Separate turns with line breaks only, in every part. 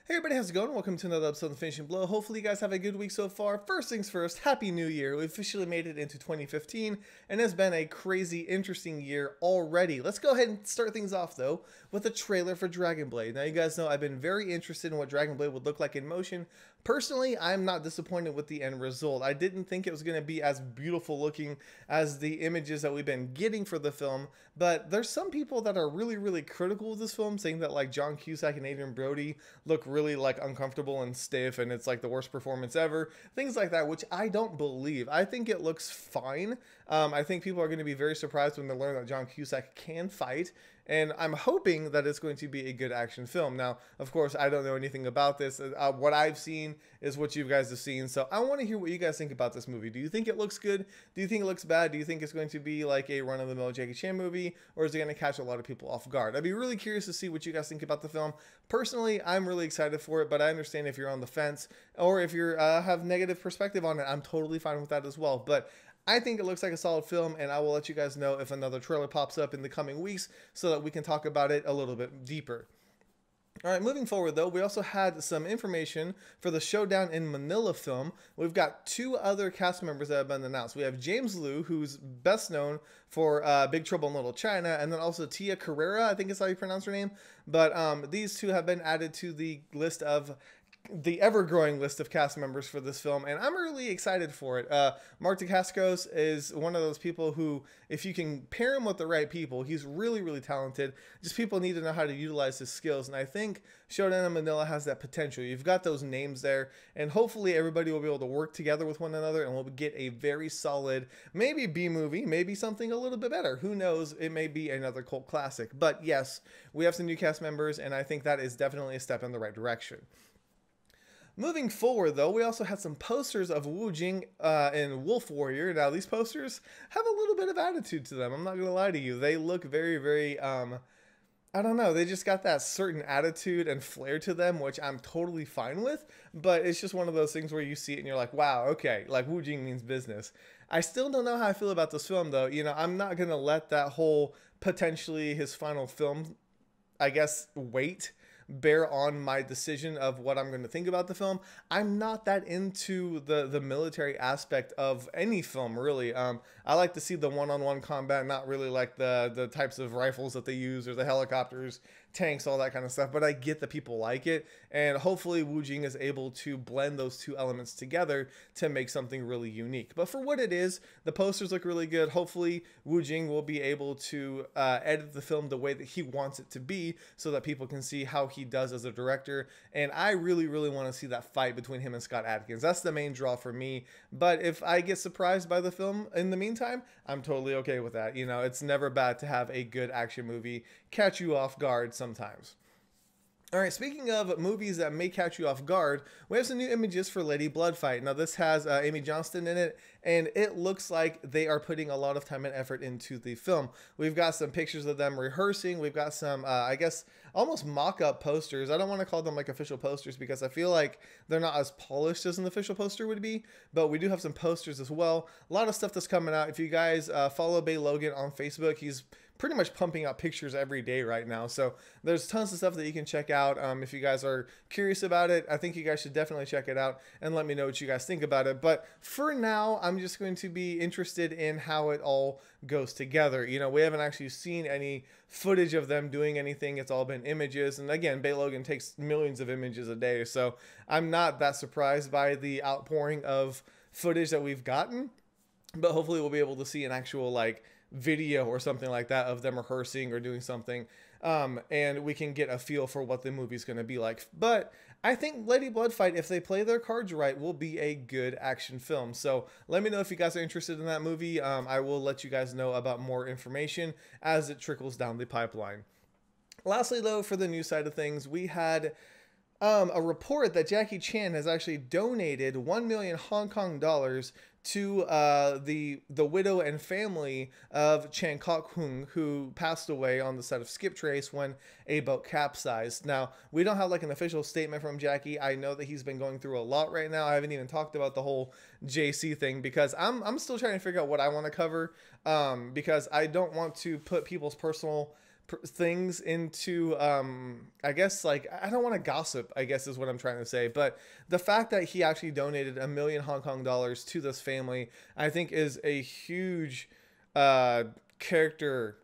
Hey everybody, how's it going? Welcome to another episode of The Finishing Blow. Hopefully you guys have a good week so far. First things first, Happy New Year. We officially made it into 2015 and it's been a crazy, interesting year already. Let's go ahead and start things off though with a trailer for Dragon Blade. Now you guys know I've been very interested in what Dragon Blade would look like in motion. Personally, I'm not disappointed with the end result. I didn't think it was going to be as beautiful looking as the images that we've been getting for the film, but there's some people that are really critical of this film, saying that like John Cusack and Adrian Brody look really like uncomfortable and stiff and it's like the worst performance ever, things like that, which I don't believe. I think it looks fine. I think people are going to be very surprised when they learn that John Cusack can fight, and I'm hoping that it's going to be a good action film. Now, of course, I don't know anything about this. What I've seen is what you guys have seen, so I want to hear what you guys think about this movie. Do you think it looks good? Do you think it looks bad? Do you think it's going to be like a run-of-the-mill Jackie Chan movie, or is it going to catch a lot of people off guard? I'd be really curious to see what you guys think about the film. Personally, I'm really excited for it, but I understand if you're on the fence or if you have negative perspective on it, I'm totally fine with that as well. But I think it looks like a solid film, and I will let you guys know if another trailer pops up in the coming weeks so that we can talk about it a little bit deeper. All right, moving forward though, we also had some information for the Showdown in Manila film. We've got two other cast members that have been announced. We have James Liu, who's best known for Big Trouble in Little China, and then also Tia Carrera, I think is how you pronounce her name. But these two have been added to the list of the ever-growing list of cast members for this film, and I'm really excited for it. Mark Dacascos is one of those people who, if you can pair him with the right people, he's really talented. Just people need to know how to utilize his skills, and I think Showdown in Manila has that potential. You've got those names there, and hopefully everybody will be able to work together with one another, and we'll get a very solid, maybe B-movie, maybe something a little bit better. Who knows? It may be another cult classic. But yes, we have some new cast members, and I think that is definitely a step in the right direction. Moving forward, though, we also had some posters of Wu Jing and Wolf Warrior. Now, these posters have a little bit of attitude to them. I'm not going to lie to you. They look very, I don't know. They just got that certain attitude and flair to them, which I'm totally fine with. But it's just one of those things where you see it and you're like, wow, okay, like Wu Jing means business. I still don't know how I feel about this film, though. You know, I'm not going to let that whole potentially his final film, I guess, wait bear on my decision of what I'm going to think about the film. I'm not that into the military aspect of any film, really. I like to see the one-on-one combat, not really like the types of rifles that they use or the helicopters, tanks, all that kind of stuff, but I get that people like it, and hopefully Wu Jing is able to blend those two elements together to make something really unique. But for what it is, the posters look really good. Hopefully Wu Jing will be able to edit the film the way that he wants it to be so that people can see how he does as a director, and I really want to see that fight between him and Scott Adkins. That's the main draw for me, but if I get surprised by the film in the meantime, I'm totally okay with that. You know, it's never bad to have a good action movie catch you off guard sometimes. All right, speaking of movies that may catch you off guard, we have some new images for Lady Blood Fight. Now, this has Amy Johnston in it, and it looks like they are putting a lot of time and effort into the film. We've got some pictures of them rehearsing. We've got some, I guess, almost mock-up posters. I don't want to call them like official posters because I feel like they're not as polished as an official poster would be, but we do have some posters as well. A lot of stuff that's coming out. If you guys follow Bay Logan on Facebook, he's pretty much pumping out pictures every day right now, so there's tons of stuff that you can check out. If you guys are curious about it, I think you guys should definitely check it out and let me know what you guys think about it. But for now, I'm just going to be interested in how it all goes together. You know, we haven't actually seen any footage of them doing anything. It's all been images, and again, Bay Logan takes millions of images a day, so I'm not that surprised by the outpouring of footage that we've gotten, but hopefully we'll be able to see an actual like video or something like that of them rehearsing or doing something, and we can get a feel for what the movie's going to be like. But I think Lady Blood Fight, if they play their cards right, will be a good action film. So let me know if you guys are interested in that movie. I will let you guys know about more information as it trickles down the pipeline. Lastly, though, for the news side of things, we had a report that Jackie Chan has actually donated 1 million Hong Kong dollars to the widow and family of Chan Kwok-hung, who passed away on the set of Skip Trace when a boat capsized. Now, we don't have like an official statement from Jackie. I know that he's been going through a lot right now. I haven't even talked about the whole JC thing because I'm still trying to figure out what I want to cover, because I don't want to put people's personal things into I guess, like, I don't want to gossip, I guess is what I'm trying to say, but the fact that he actually donated 1 million Hong Kong dollars to this family, I think is a huge character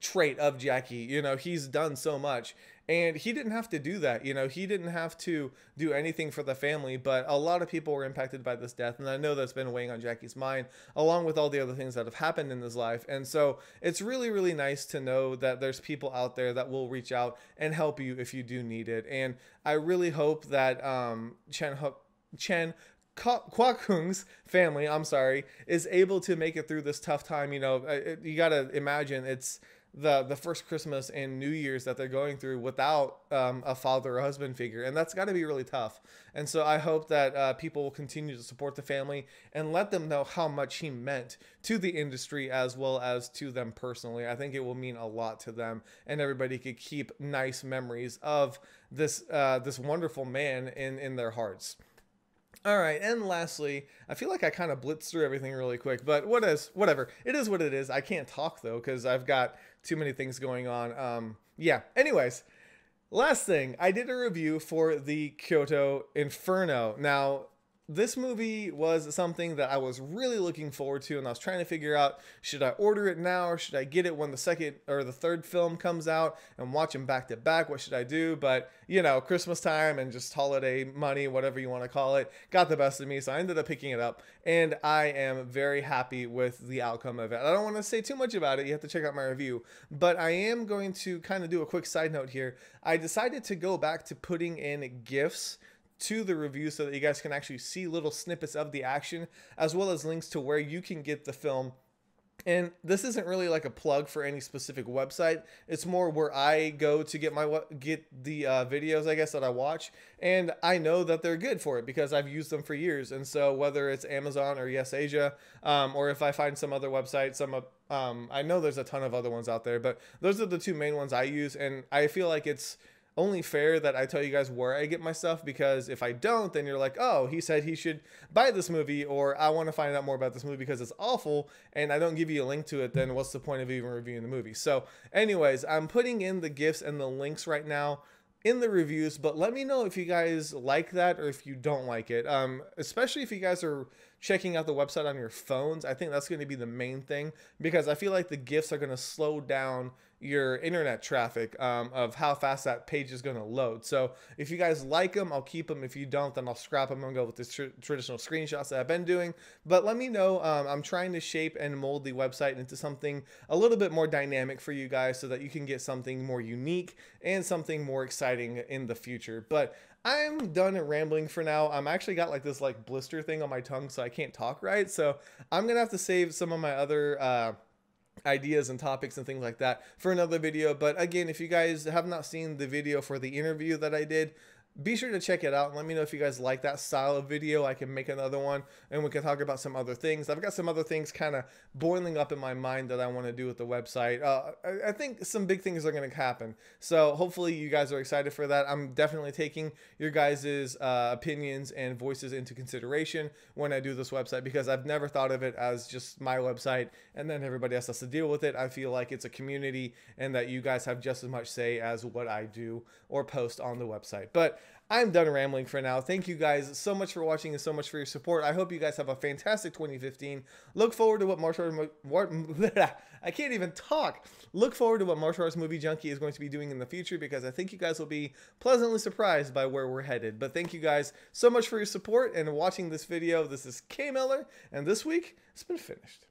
trait of Jackie. You know, he's done so much, and he didn't have to do that. You know, he didn't have to do anything for the family, but a lot of people were impacted by this death, and I know that's been weighing on Jackie's mind, along with all the other things that have happened in his life. And so it's really, really nice to know that there's people out there that will reach out and help you if you do need it. And I really hope that Chen Kwok-hung's family, I'm sorry, is able to make it through this tough time. You know, you gotta imagine it's the first Christmas and New Year's that they're going through without a father or husband figure, and that's got to be really tough. And so I hope that people will continue to support the family and let them know how much he meant to the industry as well as to them personally. I think it will mean a lot to them, and everybody could keep nice memories of this this wonderful man in their hearts. All right, and lastly, I feel like I kind of blitzed through everything really quick, but whatever. It is what it is. I can't talk, though, because I've got too many things going on. Yeah, anyways, last thing, I did a review for the Kyoto Inferno. Now, this movie was something that I was really looking forward to, and I was trying to figure out, should I order it now or should I get it when the second or the third film comes out and watch them back to back? What should I do? But, you know, Christmas time and just holiday money, whatever you want to call it, got the best of me, so I ended up picking it up, and I am very happy with the outcome of it. I don't want to say too much about it. You have to check out my review, but I am going to kind of do a quick side note here. I decided to go back to putting in GIFs to the review so that you guys can actually see little snippets of the action, as well as links to where you can get the film. And this isn't really like a plug for any specific website. It's more where I go to get the videos, I guess, that I watch, and I know that they're good for it because I've used them for years. And so whether it's Amazon or Yes Asia, or if I find some other website, I know there's a ton of other ones out there, but those are the two main ones I use, and I feel like it's only fair that I tell you guys where I get my stuff, because if I don't, then you're like, oh, he said he should buy this movie, or I want to find out more about this movie because it's awful, and I don't give you a link to it, then what's the point of even reviewing the movie? So anyways, I'm putting in the GIFs and the links right now in the reviews, but let me know if you guys like that or if you don't like it, especially if you guys are checking out the website on your phones. I think that's going to be the main thing, because I feel like the GIFs are going to slow down your internet traffic of how fast that page is going to load. So if you guys like them, I'll keep them. If you don't, then I'll scrap them and go with the traditional screenshots that I've been doing. But let me know. I'm trying to shape and mold the website into something a little bit more dynamic for you guys so that you can get something more unique and something more exciting in the future. But I'm done rambling for now. I'm actually got like this like blister thing on my tongue, so I can't talk right. So I'm gonna have to save some of my other ideas and topics and things like that for another video. But again, if you guys have not seen the video for the interview that I did, be sure to check it out and let me know if you guys like that style of video. I can make another one and we can talk about some other things. I've got some other things kind of boiling up in my mind that I want to do with the website. I think some big things are going to happen, so hopefully you guys are excited for that. I'm definitely taking your guys' opinions and voices into consideration when I do this website, because I've never thought of it as just my website and then everybody else has to deal with it. I feel like it's a community and that you guys have just as much say as what I do or post on the website. But I'm done rambling for now. Thank you guys so much for watching and so much for your support. I hope you guys have a fantastic 2015. Look forward to what I can't even talk. Look forward to what Martial Arts Movie Junkie is going to be doing in the future, because I think you guys will be pleasantly surprised by where we're headed. But thank you guys so much for your support and watching this video. This is K Miller, and this week it's been finished.